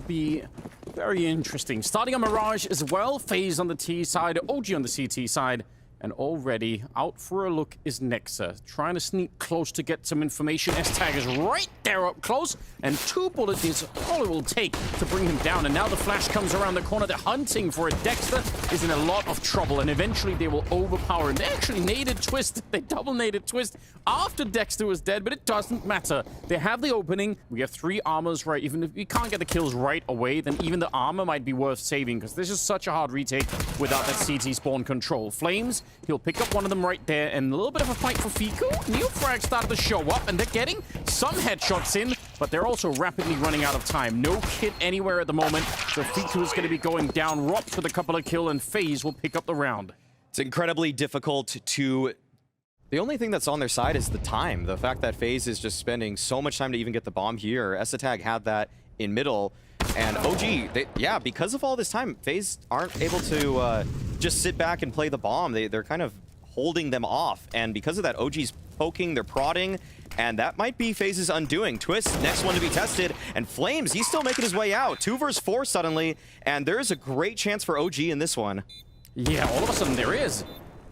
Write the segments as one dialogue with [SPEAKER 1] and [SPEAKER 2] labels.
[SPEAKER 1] could be very interesting. Starting on Mirage as well. Faze on the T side, OG on the CT side. And already out for a look is Nexa, trying to sneak close to get some information. S-Tag is right there up close, and 2 bullets is all it will take to bring him down. And now the flash comes around the corner. They're hunting for it. Dexter is in a lot of trouble, and eventually they will overpower him. They actually naded Twist. They double naded Twist after Dexter was dead, but it doesn't matter. They have the opening. We have 3 armors, right? Even if you can't get the kills right away, then even the armor might be worth saving, because this is such a hard retake without that CT spawn control. Flames, he'll pick up one of them right there, and a little bit of a fight for Fiku. Neo Frag started to show up, and they're getting some headshots in, but they're also rapidly running out of time. No kit anywhere at the moment, so Fiku is going to be going down. Rops with a couple of kills, and Faze will pick up the round.
[SPEAKER 2] It's incredibly difficult to... The only thing that's on their side is the time. The fact that Faze is just spending so much time to even get the bomb here. S-Tag had that in middle. And OG, yeah, because of all this time, Faze aren't able to just sit back and play the bomb. They're kind of holding them off. And because of that, OG's poking, they're prodding, and that might be Faze's undoing. Twist, next one to be tested. And Flames, he's still making his way out. 2 versus 4 suddenly, and there's a great chance for OG in this one.
[SPEAKER 1] Yeah, all of a sudden there is.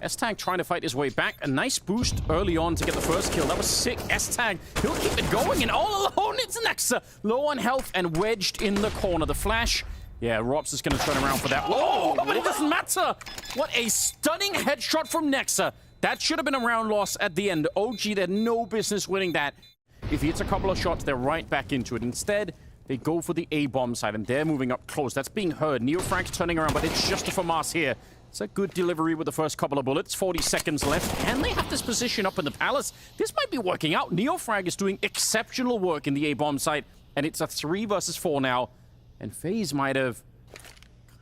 [SPEAKER 1] S-Tag trying to fight his way back. A nice boost early on to get the first kill. That was sick. S-Tag, he'll keep it going, and all alone it's Nexa. Low on health and wedged in the corner. The flash, yeah, Rops is going to turn around for that. Oh, but it doesn't matter. What a stunning headshot from Nexa. That should have been a round loss at the end. OG, they had no business winning that. If he hits a couple of shots, they're right back into it. Instead, they go for the A-bomb side, and they're moving up close. That's being heard. Neofrag's turning around, but it's just a FAMAS here. It's a good delivery with the first couple of bullets. 40 seconds left. Can they have this position up in the palace? This might be working out. Neofrag is doing exceptional work in the A-bomb site, and it's a 3 versus 4 now. And FaZe might have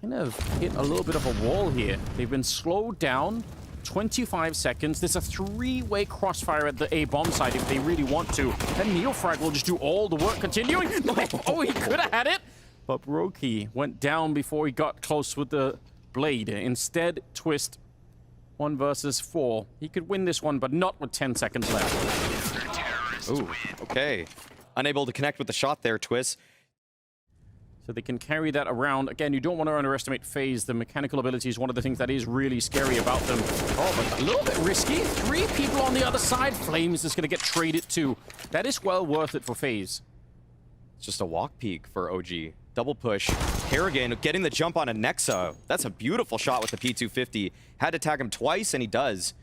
[SPEAKER 1] kind of hit a little bit of a wall here. They've been slowed down. 25 seconds. There's a 3-way crossfire at the A-bomb site if they really want to. And Neofrag will just do all the work. Continuing. Oh, he could have had it. But Brokey went down before he got close with the blade. Instead, Twist, 1 versus 4. He could win this one, but not with 10 seconds left.
[SPEAKER 2] Ooh, okay. Unable to connect with the shot there, Twist.
[SPEAKER 1] So they can carry that around. Again, you don't want to underestimate Faze. The mechanical ability is one of the things that is really scary about them. Oh, but a little bit risky. 3 people on the other side. Flames is going to get traded too. That is well worth it for Faze.
[SPEAKER 2] It's just a walk peek for OG. Double push. Kerrigan getting the jump on a Nexa. That's a beautiful shot with the P250. Had to tag him twice, and he does.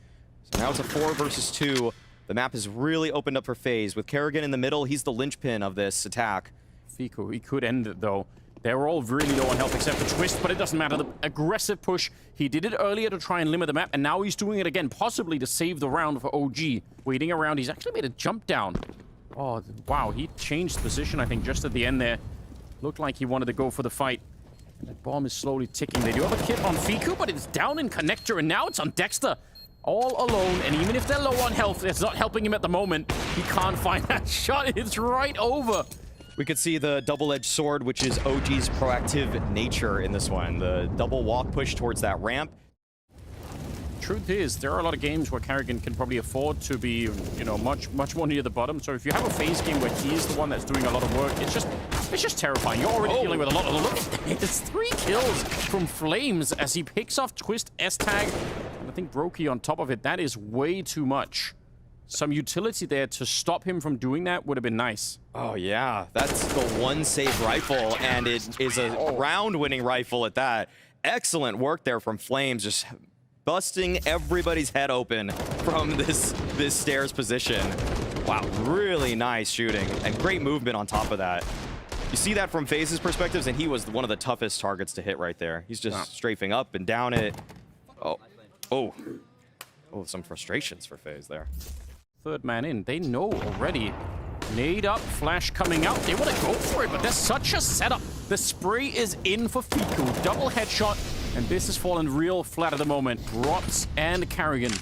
[SPEAKER 2] So now it's a 4 versus 2. The map has really opened up for Faze. With Kerrigan in the middle, he's the linchpin of this attack.
[SPEAKER 1] Fiku, he could end it, though. They were all really low on health except for Twist, but it doesn't matter. The aggressive push, he did it earlier to try and limit the map, and now he's doing it again, possibly to save the round for OG. Waiting around, he's actually made a jump down. Oh, wow, he changed position, I think, just at the end there. Looked like he wanted to go for the fight. And that bomb is slowly ticking. They do have a kit on Fiku, but it's down in connector, and now it's on Dexter. All alone, and even if they're low on health, it's not helping him at the moment. He can't find that shot. It's right over.
[SPEAKER 2] We could see the double-edged sword, which is OG's proactive nature in this one. The double walk push towards that ramp.
[SPEAKER 1] Truth is, there are a lot of games where Kerrigan can probably afford to be, you know, much more near the bottom. So if you have a Faze game where he is the one that's doing a lot of work, it's just terrifying. You're already dealing with a lot of... Look, it's 3 kills from Flames as he picks off Twist, S-Tag, and I think Brokey on top of it. That is way too much. Some utility there to stop him from doing that would have been nice.
[SPEAKER 2] Oh, yeah. That's the 1-save rifle, and it is a round-winning rifle at that. Excellent work there from Flames, just busting everybody's head open from this stairs position. Wow, really nice shooting, and great movement on top of that. You see that from Faze's perspectives, and he was one of the toughest targets to hit right there. He's just strafing up and down it. Oh, some frustrations for Faze there.
[SPEAKER 1] 3rd man in. They know already. Nade up, flash coming out. They want to go for it, but there's such a setup. The spray is in for Fiku. Double headshot, and this has fallen real flat at the moment. Rops and Kerrigan.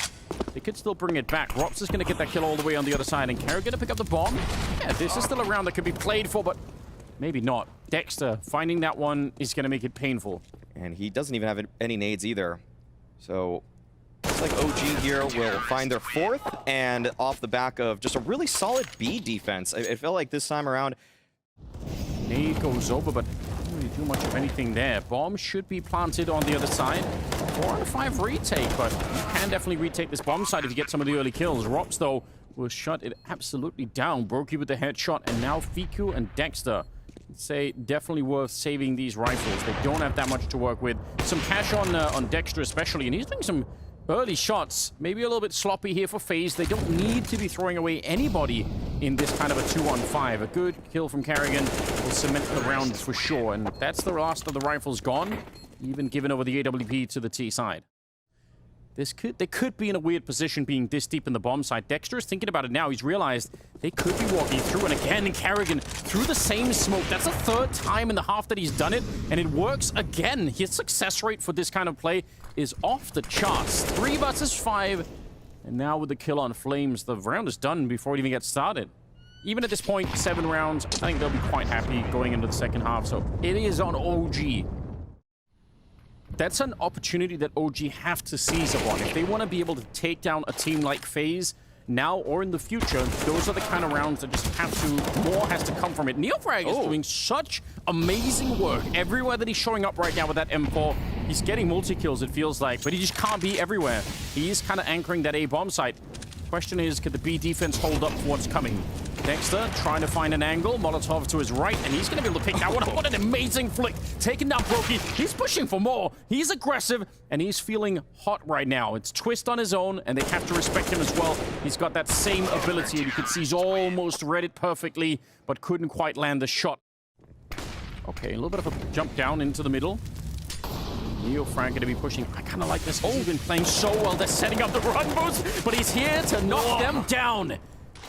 [SPEAKER 1] They could still bring it back. Rops is going to get that kill all the way on the other side, and Kerrigan to pick up the bomb. Yeah, this is still a round that could be played for, but maybe not. Dexter finding that one is going to make it painful.
[SPEAKER 2] And he doesn't even have any nades either. So... looks like OG here will find their 4th, and off the back of just a really solid B defense. It felt like this time around...
[SPEAKER 1] Nade goes over, but Didn't really do much of anything there. Bomb should be planted on the other side. 4 out of 5 retake, but you can definitely retake this bomb side if you get some of the early kills. Rops, though, will shut it absolutely down. Brokey with the headshot, and now Fiku and Dexter. I'd say definitely worth saving these rifles. They don't have that much to work with. Some cash on Dexter especially, and he's doing some early shots. Maybe a little bit sloppy here for FaZe. They don't need to be throwing away anybody in this kind of a 2-on-5. A good kill from Carrigan will cement the round for sure. And that's the last of the rifles gone, even given over the AWP to the T side. They could be in a weird position being this deep in the bomb side. Dexter is thinking about it now. He's realized they could be walking through. And again, Carrigan through the same smoke. That's the 3rd time in the half that he's done it. And it works again. His success rate for this kind of play is off the charts. 3 versus 5. And now with the kill on Flames, the round is done before it even gets started. Even at this point, 7 rounds, I think they'll be quite happy going into the second half. So it is on OG. That's an opportunity that OG have to seize upon. If they want to be able to take down a team like FaZe now or in the future, those are the kind of rounds that just have to, more has to come from it. Neofrag is doing such amazing work everywhere that he's showing up right now with that M4. He's getting multi-kills, it feels like, but he just can't be everywhere. He is kind of anchoring that A bomb site. Question is, could the B defense hold up for what's coming? Dexter trying to find an angle. Molotov to his right, and he's going to be able to pick that one up. What an amazing flick. Taking down Brokey. He's pushing for more. He's aggressive, and he's feeling hot right now. It's Twist on his own, and they have to respect him as well. He's got that same ability. You can see he's almost read it perfectly, but couldn't quite land the shot. Okay, a little bit of a jump down into the middle. Neofrag going to be pushing. I kind of like this. He's been playing so well. They're setting up the run boost, but he's here to knock them down.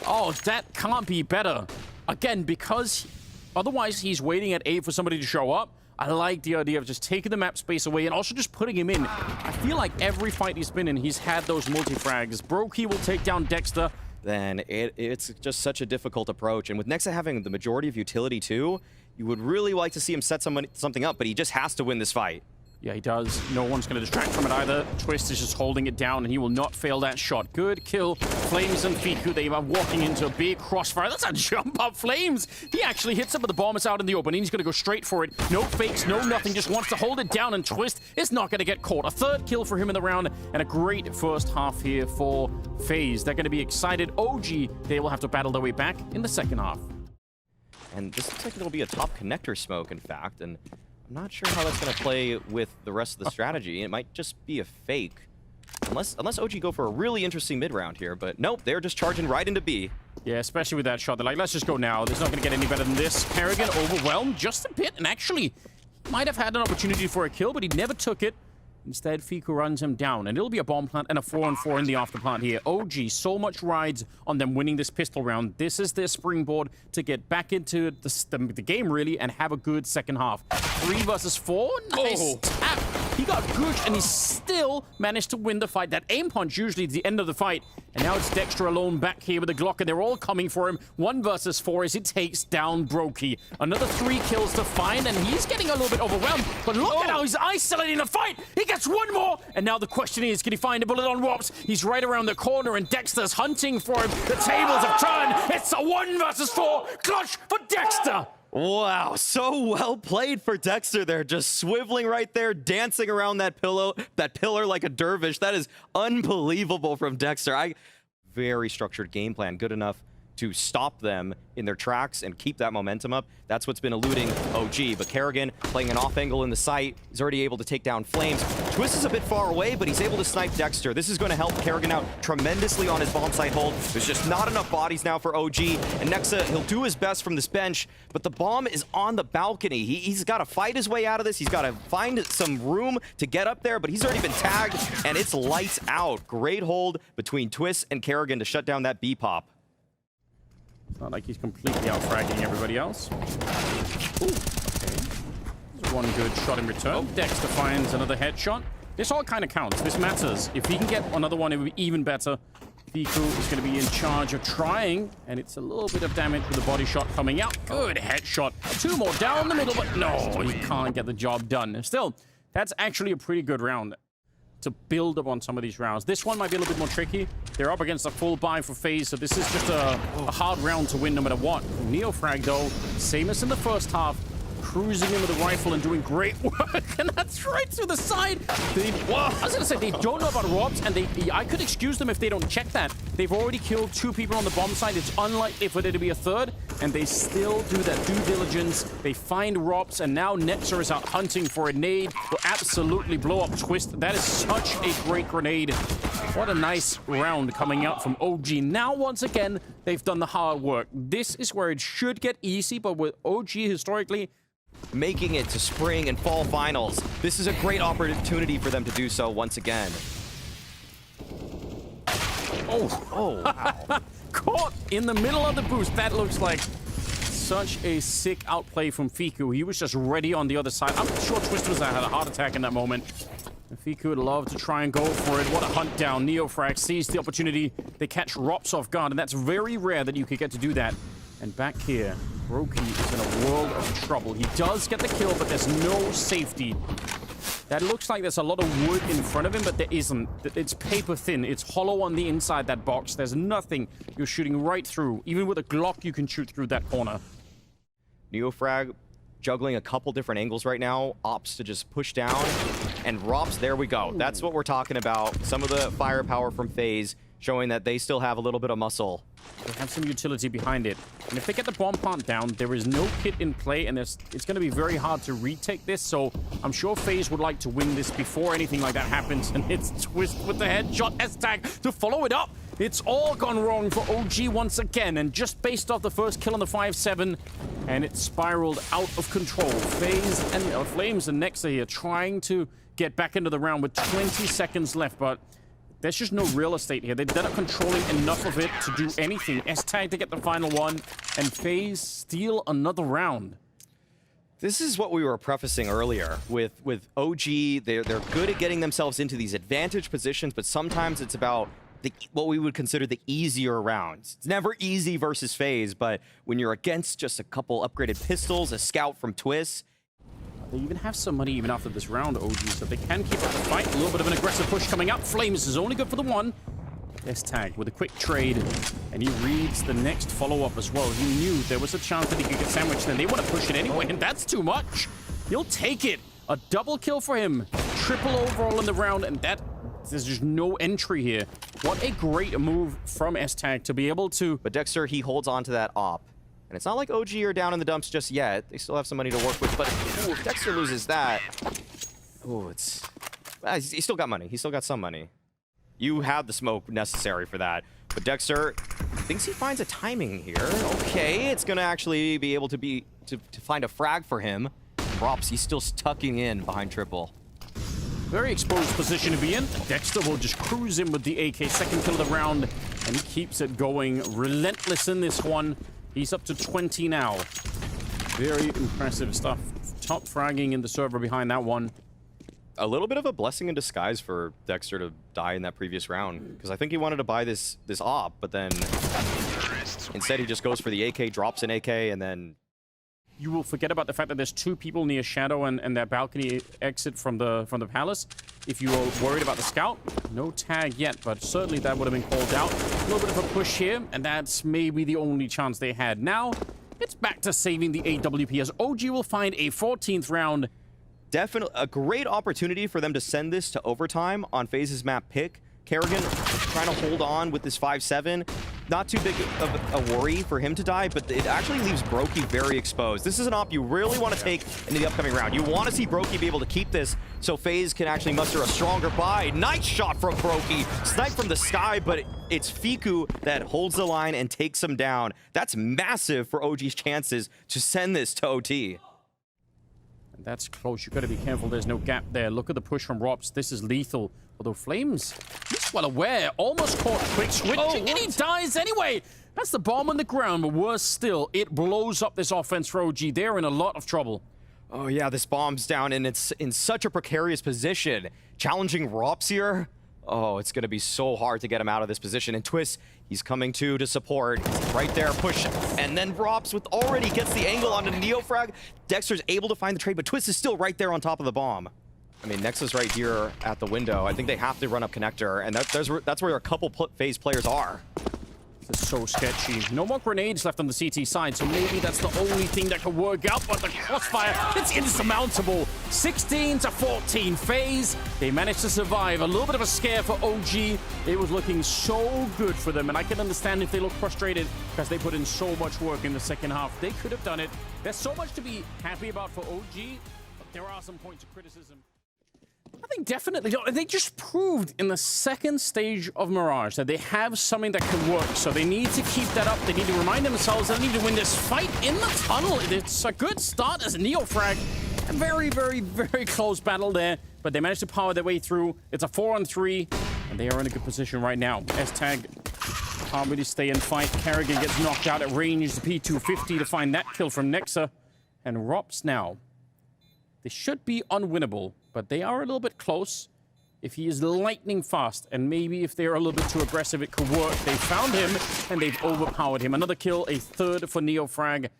[SPEAKER 1] Oh, that can't be better. Again, because otherwise he's waiting at A for somebody to show up. I like the idea of just taking the map space away and also just putting him in. I feel like every fight he's been in, he's had those multi-frags. Brokey will take down Dexter.
[SPEAKER 2] Then it's just such a difficult approach. And with Nexa having the majority of utility too, you would really like to see him set something up, but he just has to win this fight.
[SPEAKER 1] Yeah, he does. No one's going to distract from it either. Twist is just holding it down, and he will not fail that shot. Good kill. Flames and Fiku, they are walking into a big crossfire. That's a jump up. Flames, he actually hits it, but the bomb is out in the open. He's going to go straight for it. No fakes, no nothing. Just wants to hold it down, and Twist is not going to get caught. A 3rd kill for him in the round, and a great first half here for FaZe. They're going to be excited. OG, they will have to battle their way back in the second half.
[SPEAKER 2] And this looks like it'll be a top connector smoke, in fact, and I'm not sure how that's going to play with the rest of the strategy. It might just be a fake. Unless OG go for a really interesting mid-round here, but nope, they're just charging right into B.
[SPEAKER 1] Yeah, especially with that shot. They're like, let's just go now. There's not going to get any better than this. Carrigan overwhelmed just a bit, and actually might have had an opportunity for a kill, but he never took it. Instead, Fiku runs him down, and it'll be a bomb plant and a 4-on-4 in the after plant here. OG, so much rides on them winning this pistol round. This is their springboard to get back into the game, really, and have a good second half. 3 versus 4. Nice tap. He got gooshed, and he still managed to win the fight. That aim punch usually is the end of the fight. And now it's Dexter alone back here with the Glock, and they're all coming for him. 1 versus 4 as he takes down Brokey. Another 3 kills to find, and he's getting a little bit overwhelmed. But look at how he's isolating the fight. He gets 1 more. And now the question is, can he find a bullet on Wops? He's right around the corner, and Dexter's hunting for him. The tables have turned. It's a 1 versus 4 clutch for Dexter.
[SPEAKER 2] Wow, so well played for Dexter there, just swiveling right there, dancing around that pillar like a dervish. That is unbelievable from Dexter. Very structured game plan, good enough to stop them in their tracks and keep that momentum up. That's what's been eluding OG, but Carrigan playing an off angle in the site. He's already able to take down Flames. Twist is a bit far away, but he's able to snipe Dexter. This is going to help Carrigan out tremendously on his bomb site hold. There's just not enough bodies now for OG, and Nexa, he'll do his best from this bench, but the bomb is on the balcony. He's got to fight his way out of this. He's got to find some room to get up there, but he's already been tagged, and it's lights out. Great hold between Twist and Carrigan to shut down that B-pop.
[SPEAKER 1] It's not like he's completely out-fragging everybody else. Ooh, okay. There's 1 good shot in return. Dexter finds another headshot. This all kind of counts. This matters. If he can get another one, it would be even better. Fiku is going to be in charge of trying, and it's a little bit of damage with the body shot coming out. Good headshot. 2 more down the middle, but no, he can't get the job done. Still, that's actually a pretty good round to build up on some of these rounds. This one might be a little bit more tricky. They're up against a full buy for FaZe, so this is just a hard round to win no matter what. Neofrag, though, same as in the first half, cruising in with a rifle and doing great work, and that's right through the side. I was gonna say, they don't know about Robs, and I could excuse them if they don't check that. They've already killed 2 people on the bomb side. It's unlikely for there to be a third, and they still do that due diligence. They find Robs, and now Netzer is out hunting for a nade. Will absolutely blow up Twist. That is such a great grenade. What a nice round coming out from OG. Now, once again, they've done the hard work. This is where it should get easy, but with OG historically
[SPEAKER 2] making it to spring and fall finals, this is a great opportunity for them to do so once again. Oh, wow.
[SPEAKER 1] Caught in the middle of the boost. That looks like such a sick outplay from Fiku. He was just ready on the other side. I'm sure Twist was had a heart attack in that moment. And Fiku would love to try and go for it. What a hunt down. Neofrag sees the opportunity. They catch Rops off guard, and that's very rare that you could get to do that. And back here, Brokey is in a world of trouble. He does get the kill, but there's no safety. That looks like there's a lot of wood in front of him, but there isn't. It's paper thin. It's hollow on the inside that box. There's nothing you're shooting right through. Even with a Glock, you can shoot through that corner.
[SPEAKER 2] Neofrag juggling a couple different angles right now. Opts to just push down. And Rops, there we go. That's what we're talking about. Some of the firepower from Faze showing that they still have a little bit of muscle.
[SPEAKER 1] They have some utility behind it. And if they get the bomb plant down, there is no kit in play, and it's going to be very hard to retake this, so I'm sure FaZe would like to win this before anything like that happens. And it's Twist with the headshot S-tag to follow it up. It's all gone wrong for OG once again, and just based off the first kill on the 5-7, and it spiraled out of control. FaZe and Flames and Nexa here trying to get back into the round with 20 seconds left, but there's just no real estate here. They're not controlling enough of it to do anything. S-tag to get the final one, and FaZe steal another round.
[SPEAKER 2] This is what we were prefacing earlier with OG. They're good at getting themselves into these advantage positions, but sometimes it's about what we would consider the easier rounds. It's never easy versus FaZe, but when you're against just a couple upgraded pistols, a scout from Twist.
[SPEAKER 1] They even have some money even after this round, OG, so they can keep up the fight. A little bit of an aggressive push coming up. Flames is only good for the one. S-tag with a quick trade, and he reads the next follow-up as well. He knew there was a chance that he could get sandwiched, then they want to push it anyway, and that's too much. He'll take it. A double kill for him. Triple overall in the round, and there's just no entry here. What a great move from S-tag to be able to...
[SPEAKER 2] But Dexter, he holds on to that op. And it's not like OG are down in the dumps just yet. They still have some money to work with, but if Dexter loses that... Oh, it's... He's still got money. He's still got some money. You have the smoke necessary for that. But Dexter thinks he finds a timing here. Okay, it's going to actually be able to find a frag for him. Rops, he's still tucking in behind triple.
[SPEAKER 1] Very exposed position to be in. Dexter will just cruise in with the AK. Second kill of the round, and he keeps it going. Relentless in this one. He's up to 20 now. Very impressive stuff. Top fragging in the server behind that one.
[SPEAKER 2] A little bit of a blessing in disguise for Dexter to die in that previous round, because I think he wanted to buy this op, but then instead he just goes for the AK, drops an AK, and then...
[SPEAKER 1] You will forget about the fact that there's 2 people near Shadow and their balcony exit from the palace. If you are worried about the scout, no tag yet, but certainly that would have been called out. A little bit of a push here, and that's maybe the only chance they had. Now, it's back to saving the AWP as OG will find a 14th round.
[SPEAKER 2] Definitely a great opportunity for them to send this to overtime on FaZe's map pick. Kerrigan trying to hold on with this 5-7. Not too big of a worry for him to die, but it actually leaves Brokey very exposed. This is an op you really want to take into the upcoming round. You want to see Brokey be able to keep this so FaZe can actually muster a stronger buy. Nice shot from Brokey. Snipe from the sky, but it's Fiku that holds the line and takes him down. That's massive for OG's chances to send this to OT.
[SPEAKER 1] That's close. You've got to be careful. There's no gap there. Look at the push from Rops. This is lethal. Although Flames, he's well aware. Almost caught quick switching, and he dies anyway. That's the bomb on the ground, but worse still, it blows up this offense for OG. They're in a lot of trouble.
[SPEAKER 2] Oh yeah, this bomb's down, and it's in such a precarious position. Challenging Rops here. Oh, it's going to be so hard to get him out of this position. And Twist, he's coming to support. He's right there, push. And then Rops with already gets the angle onto Neofrag. Dexter's able to find the trade, but Twist is still right there on top of the bomb. I mean, Nexa's right here at the window. I think they have to run up connector, and that's where a couple FaZe players are.
[SPEAKER 1] This is so sketchy. No more grenades left on the CT side, so maybe that's the only thing that can work out. But the crossfire, it's insurmountable. 16 to 14. Faze, they managed to survive. A little bit of a scare for OG. It was looking so good for them, and I can understand if they look frustrated because they put in so much work in the second half. They could have done it. There's so much to be happy about for OG, but there are some points of criticism. I think definitely. They just proved in the second stage of Mirage that they have something that can work. So they need to keep that up. They need to remind themselves they need to win this fight in the tunnel. It's a good start as a Neofrag. A very, very, very close battle there. But they managed to power their way through. It's a 4-on-3. And they are in a good position right now. S-Tag can't really stay and fight. Kerrigan gets knocked out at range. The P250 to find that kill from Nexa. And Rops now. They should be unwinnable, but they are a little bit close. If he is lightning fast, and maybe if they're a little bit too aggressive, it could work. They found him, and they've overpowered him. Another kill, a third for Neofrag.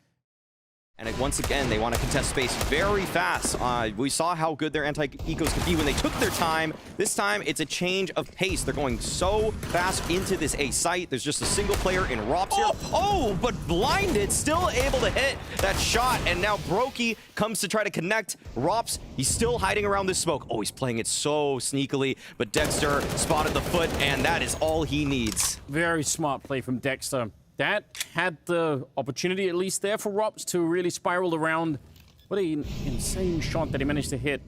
[SPEAKER 2] And once again, they want to contest space very fast. We saw how good their anti-ecos could be when they took their time. This time, it's a change of pace. They're going so fast into this A site. There's just a single player in Rops here. Oh, but blinded, still able to hit that shot. And now Brokey comes to try to connect. Rops, he's still hiding around this smoke. Oh, he's playing it so sneakily. But Dexter spotted the foot, and that is all he needs.
[SPEAKER 1] Very smart play from Dexter. That had the opportunity, at least there, for Rops to really spiral around. What an insane shot that he managed to hit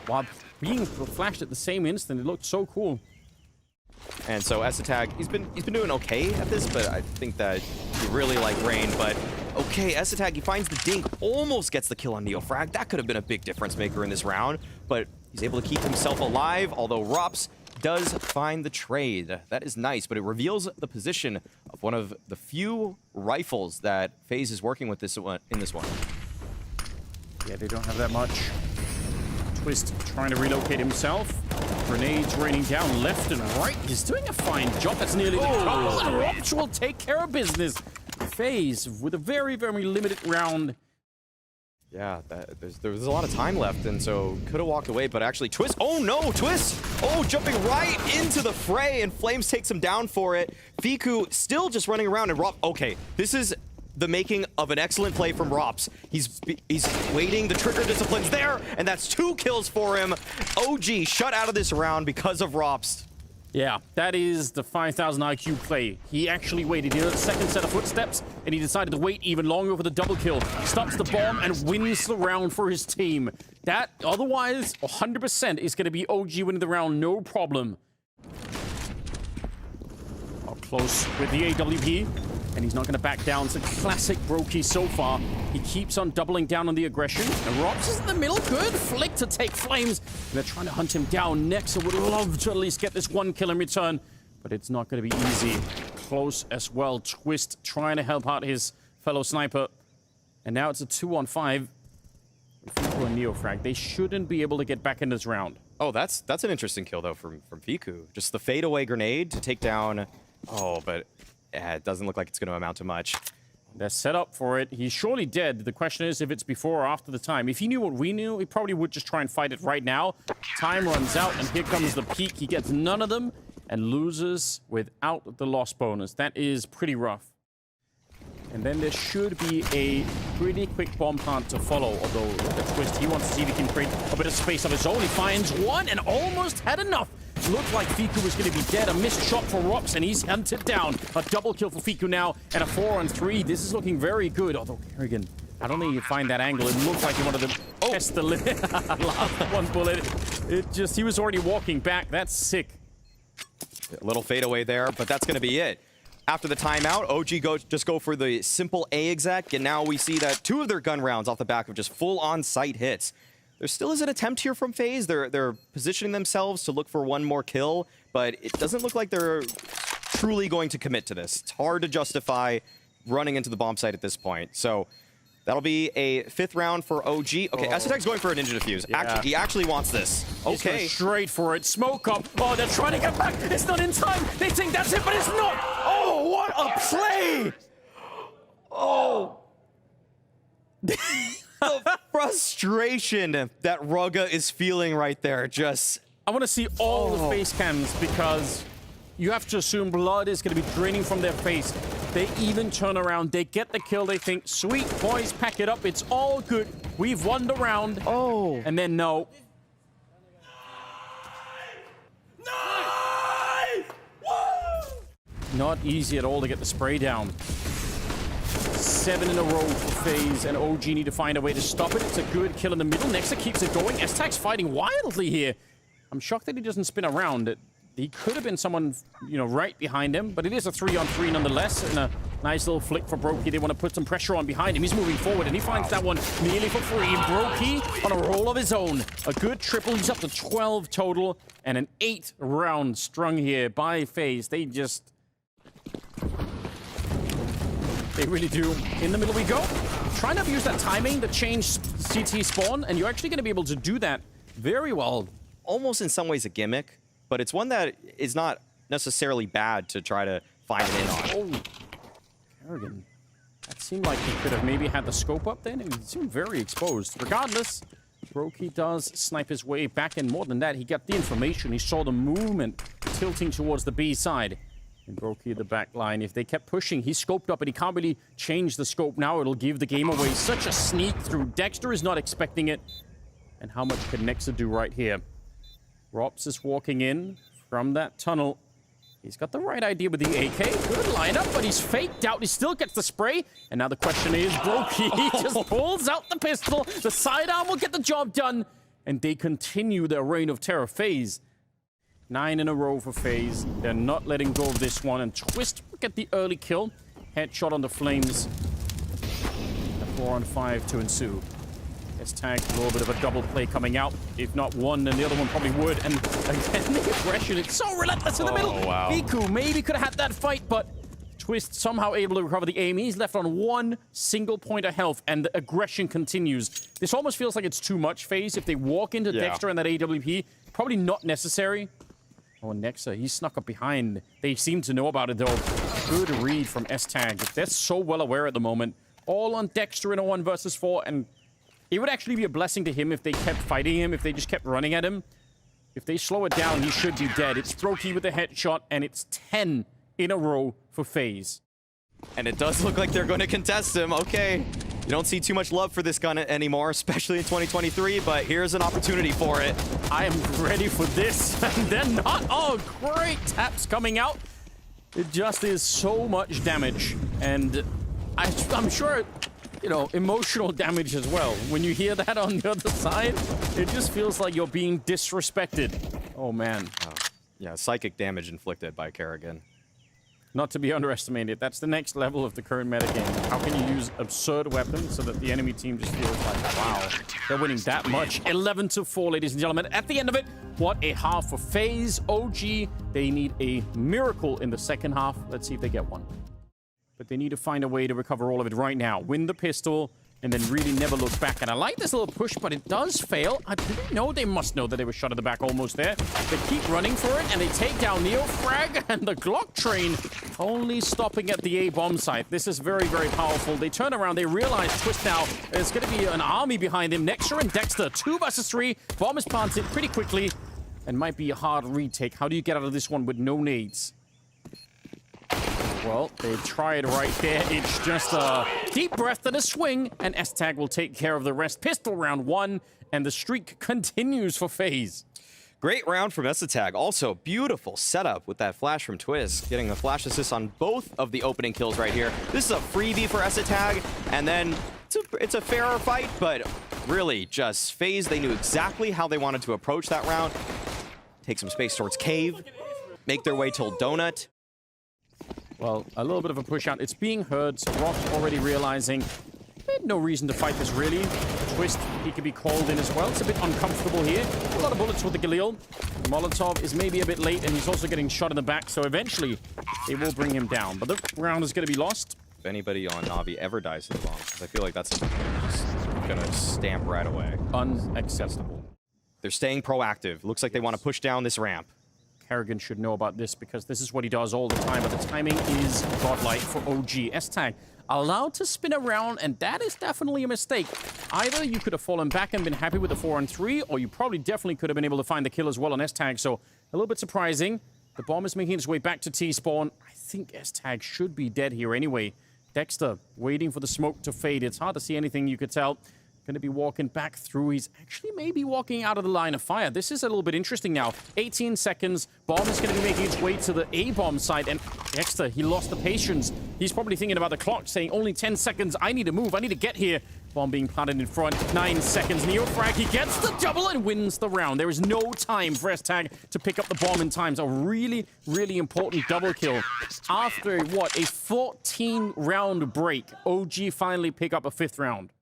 [SPEAKER 1] while being flashed at the same instant. It looked so cool.
[SPEAKER 2] And so Esatag, he's been doing okay at this, but I think that he really like Rain. But okay, Esatag, he finds the dink, almost gets the kill on Neofrag. That could have been a big difference maker in this round, but he's able to keep himself alive, although Rops does find the trade. That is nice, but it reveals the position of one of the few rifles that FaZe is working with in this one.
[SPEAKER 1] Yeah, they don't have that much. Twist trying to relocate himself. Grenades raining down left and right. He's doing a fine job. That's nearly the couple, and Rops will take care of business. FaZe with a very, very limited round.
[SPEAKER 2] Yeah, there was a lot of time left, and so could have walked away, but actually Twist, oh no, Twist! Oh, jumping right into the fray, and Flames takes him down for it. Fiku still just running around, and Rops, okay, this is the making of an excellent play from Rops. He's waiting, the trigger discipline's there, and that's 2 kills for him. OG shut out of this round because of Rops.
[SPEAKER 1] Yeah, that is the 5,000 IQ play. He actually waited. He heard the second set of footsteps, and he decided to wait even longer for the double kill. Stops the bomb and wins the round for his team. That, otherwise, 100% is going to be OG winning the round, no problem. Up close with the AWP, and he's not going to back down. It's a classic Brokey so far. He keeps on doubling down on the aggression. And Rops is in the middle. Good flick to take Flames. And they're trying to hunt him down. Nexa would love to at least get this 1 kill in return. But it's not going to be easy. Close as well. Twist trying to help out his fellow sniper. And now it's a 2-on-5. Fiku and Neofrag. They shouldn't be able to get back in this round.
[SPEAKER 2] Oh, that's an interesting kill, though, from Fiku. Just the fadeaway grenade to take down... Oh, but... Yeah, it doesn't look like it's going to amount to much.
[SPEAKER 1] They're set up for it. He's surely dead. The question is if it's before or after the time. If he knew what we knew, he probably would just try and fight it right now. Time runs out, and here comes the peak. He gets none of them and loses without the loss bonus. That is pretty rough. And then there should be a pretty quick bomb plant to follow, although look at Twist. He wants to see if he can create a bit of space of his own. He finds one and almost had enough. Looked like Fiku was going to be dead. A missed shot for Rops, and he's hunted down. A double kill for Fiku now, and a 4-on-3. This is looking very good, although Kerrigan, I don't think you find that angle. It looked like he wanted to test the lid. Last one bullet. He was already walking back. That's sick.
[SPEAKER 2] A little fadeaway there, but that's going to be it. After the timeout, OG just go for the simple A exec, and now we see that 2 of their gun rounds off the back of just full on-site hits. There still is an attempt here from FaZe. They're positioning themselves to look for 1 more kill, but it doesn't look like they're truly going to commit to this. It's hard to justify running into the bomb site at this point. So that'll be a 5th round for OG. Okay, Esatag's going for a ninja defuse. Yeah. He actually wants this. Okay.
[SPEAKER 1] He's straight for it. Smoke up. Oh, they're trying to get back. It's not in time. They think that's it, but it's not. Oh, what a play! Oh.
[SPEAKER 2] The frustration that Rugga is feeling right there, just...
[SPEAKER 1] I want to see all the face cams because you have to assume blood is going to be draining from their face. They even turn around. They get the kill. They think, sweet, boys, pack it up. It's all good. We've won the round.
[SPEAKER 2] Oh.
[SPEAKER 1] And then no. Not easy at all to get the spray down. 7 in a row for Faze, and OG need to find a way to stop it. It's a good kill in the middle. Nexa keeps it going. S-Tag's fighting wildly here. I'm shocked that he doesn't spin around. He could have been someone, you know, right behind him, but it is a 3-on-3 nonetheless, and a nice little flick for Brokey. They want to put some pressure on behind him. He's moving forward, and he finds that one nearly for free. Brokey on a roll of his own. A good triple. He's up to 12 total, and an 8th round strung here by Faze. They really do. In the middle we go. Trying to use that timing to change CT spawn, and you're actually going to be able to do that very well.
[SPEAKER 2] Almost in some ways a gimmick, but it's one that is not necessarily bad to try to find an in on.
[SPEAKER 1] Oh, Kerrigan. That seemed like he could have maybe had the scope up then. He seemed very exposed. Regardless, Brokey does snipe his way back, and more than that, he got the information. He saw the movement tilting towards the B side. And Brokey the back line. If they kept pushing, he scoped up, and he can't really change the scope now. It'll give the game away. Such a sneak through. Dexter is not expecting it. And how much can Nexa do right here? Rops is walking in from that tunnel. He's got the right idea with the AK. Good lineup, but he's faked out. He still gets the spray. And now the question is, Brokey just pulls out the pistol. The sidearm will get the job done. And they continue their reign of terror. Faze. 9 in a row for Faze. They're not letting go of this one. And Twist will get the early kill. Headshot on the flames. A 4-on-5 to ensue. S-Tag, a little bit of a double play coming out. If not one, then the other one probably would. And again, the aggression, it's so relentless in the middle.
[SPEAKER 2] Wow.
[SPEAKER 1] Miku maybe could have had that fight, but Twist somehow able to recover the aim. He's left on 1 single point of health, and the aggression continues. This almost feels like it's too much, Faze. If they walk into Dexter and that AWP, probably not necessary. Oh, Nexa, he snuck up behind. They seem to know about it, though. Good read from S-Tag. They're so well aware at the moment. All on Dexter in a 1 versus 4, and it would actually be a blessing to him if they kept fighting him, if they just kept running at him. If they slow it down, he should be dead. It's Brokey with the headshot, and it's 10 in a row for Faze.
[SPEAKER 2] And it does look like they're going to contest him. Okay. You don't see too much love for this gun anymore, especially in 2023, but here's an opportunity for it.
[SPEAKER 1] I am ready for this, and they're not. Oh, great taps coming out. It just is so much damage, and I'm sure, you know, emotional damage as well. When you hear that on the other side, it just feels like you're being disrespected. Oh, man.
[SPEAKER 2] Oh, yeah, psychic damage inflicted by Kerrigan.
[SPEAKER 1] Not to be underestimated. That's the next level of the current metagame. How can you use absurd weapons so that the enemy team just feels like, wow, they're winning that much? 11-4, ladies and gentlemen. At the end of it, what a half for Faze. OG, they need a miracle in the second half. Let's see if they get one. But they need to find a way to recover all of it right now. Win the pistol, and then really never look back. And I like this little push, but it does fail. Do they know? They must know that they were shot at the back almost there. They keep running for it, and they take down Neo Frag, and the Glock train only stopping at the A-bomb site. This is very, very powerful. They turn around. They realize Twist now. There's going to be an army behind him. Nexa and Dexter, 2 versus 3. Bomb is planted pretty quickly, and might be a hard retake. How do you get out of this one with no nades? Well, they tried right there. It's just a deep breath and a swing, and S-Tag will take care of the rest. Pistol round 1, and the streak continues for Faze.
[SPEAKER 2] Great round from S-Tag. Also, beautiful setup with that flash from Twist, getting the flash assist on both of the opening kills right here. This is a freebie for S-Tag, and then it's a fairer fight, but really just Faze, they knew exactly how they wanted to approach that round. Take some space towards Cave, make their way till Donut.
[SPEAKER 1] Well, a little bit of a push out. It's being heard, so Ross already realizing they had no reason to fight this, really. Twist, he could be called in as well. It's a bit uncomfortable here. A lot of bullets with the Galil. Molotov is maybe a bit late, and he's also getting shot in the back, so eventually they will bring him down. But the round is going to be lost.
[SPEAKER 2] If anybody on NaVi ever dies in the bomb, because I feel like that's something they're just going to stamp right away.
[SPEAKER 1] Unacceptable.
[SPEAKER 2] They're staying proactive. Looks like they want to push down this ramp.
[SPEAKER 1] Kerrigan should know about this because this is what he does all the time, but the timing is godlike for OG. S-Tag allowed to spin around, and that is definitely a mistake. Either you could have fallen back and been happy with the 4-on-3, or you probably definitely could have been able to find the kill as well on S-Tag, so a little bit surprising. The bomb is making its way back to T-spawn. I think S-Tag should be dead here anyway. Dexter waiting for the smoke to fade. It's hard to see anything, you could tell. Going to be walking back through. He's actually maybe walking out of the line of fire. This is a little bit interesting now. 18 seconds. Bomb is going to be making its way to the A-bomb site. And Dexter, he lost the patience. He's probably thinking about the clock, saying only 10 seconds. I need to move. I need to get here. Bomb being planted in front. 9 seconds. Neo frag. He gets the double and wins the round. There is no time for S-Tag to pick up the bomb in time. So a really, really important double kill. After, what, a 14-round break, OG finally pick up a 5th round.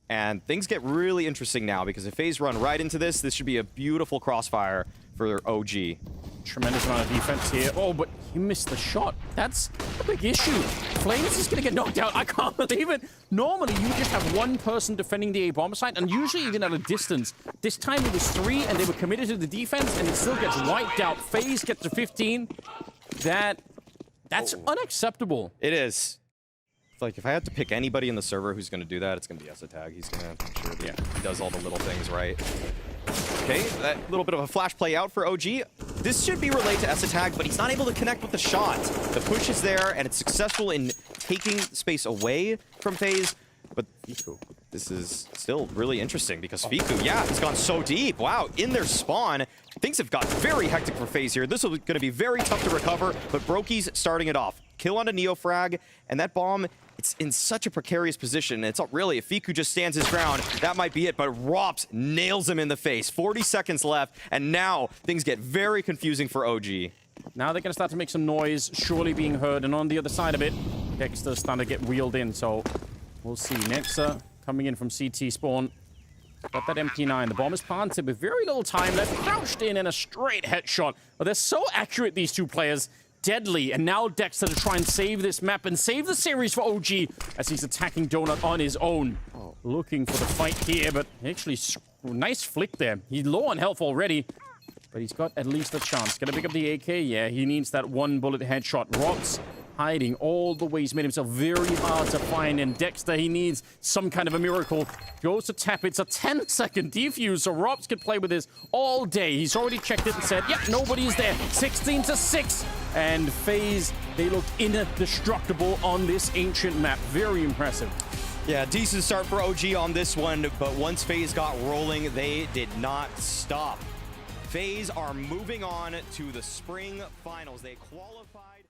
[SPEAKER 2] And things get really interesting now, because if Faze run right into this, this should be a beautiful crossfire for OG.
[SPEAKER 1] Tremendous amount of defense here. Oh, but he missed the shot. That's a big issue. Flames is going to get knocked out. I can't believe it. Normally, you just have one person defending the A-bomb site, and usually even at a distance. This time it was 3, and they were committed to the defense, and it still gets wiped out. Faze gets to 15. That's unacceptable.
[SPEAKER 2] It is. Like, if I had to pick anybody in the server who's going to do that, it's going to be S-Tag. He's going to make sure that he does all the little things right. Okay, that little bit of a flash play out for OG. This should be relayed to S-Tag, but he's not able to connect with the shot. The push is there, and it's successful in taking space away from Faze. But Fiku, this is still really interesting, because Fiku, he's gone so deep. Wow, in their spawn. Things have got very hectic for Faze here. This is going to be very tough to recover, but Brokey's starting it off. Kill on a Neo frag, and that bomb, it's in such a precarious position. It's not really, if Fiku just stands his ground, that might be it, but ropz nails him in the face. 40 seconds left, and now things get very confusing for OG.
[SPEAKER 1] Now they're going to start to make some noise, surely being heard, and on the other side of it, Dexter's starting to get wheeled in, so we'll see. Nexa coming in from CT spawn. Got that MP9. The bomb is planted with very little time left, crouched in, and a straight headshot. But they're so accurate, these two players. Deadly, and now Dexter to try and save this map and save the series for OG as he's attacking Donut on his own. Looking for the fight here, but actually, nice flick there. He's low on health already, but he's got at least a chance. Gonna pick up the AK? Yeah, he needs that 1-bullet headshot. ropz hiding all the way. He's made himself very hard to find, and Dexter, he needs some kind of a miracle. Goes to tap. It's a 10-second defuse, so ropz could play with this all day. He's already checked it and said, yep, nobody's there. 16-6. And Faze, they look indestructible on this ancient map. Very impressive.
[SPEAKER 2] Yeah, decent start for OG on this one, but once Faze got rolling, they did not stop. Faze are moving on to the spring finals. They qualified...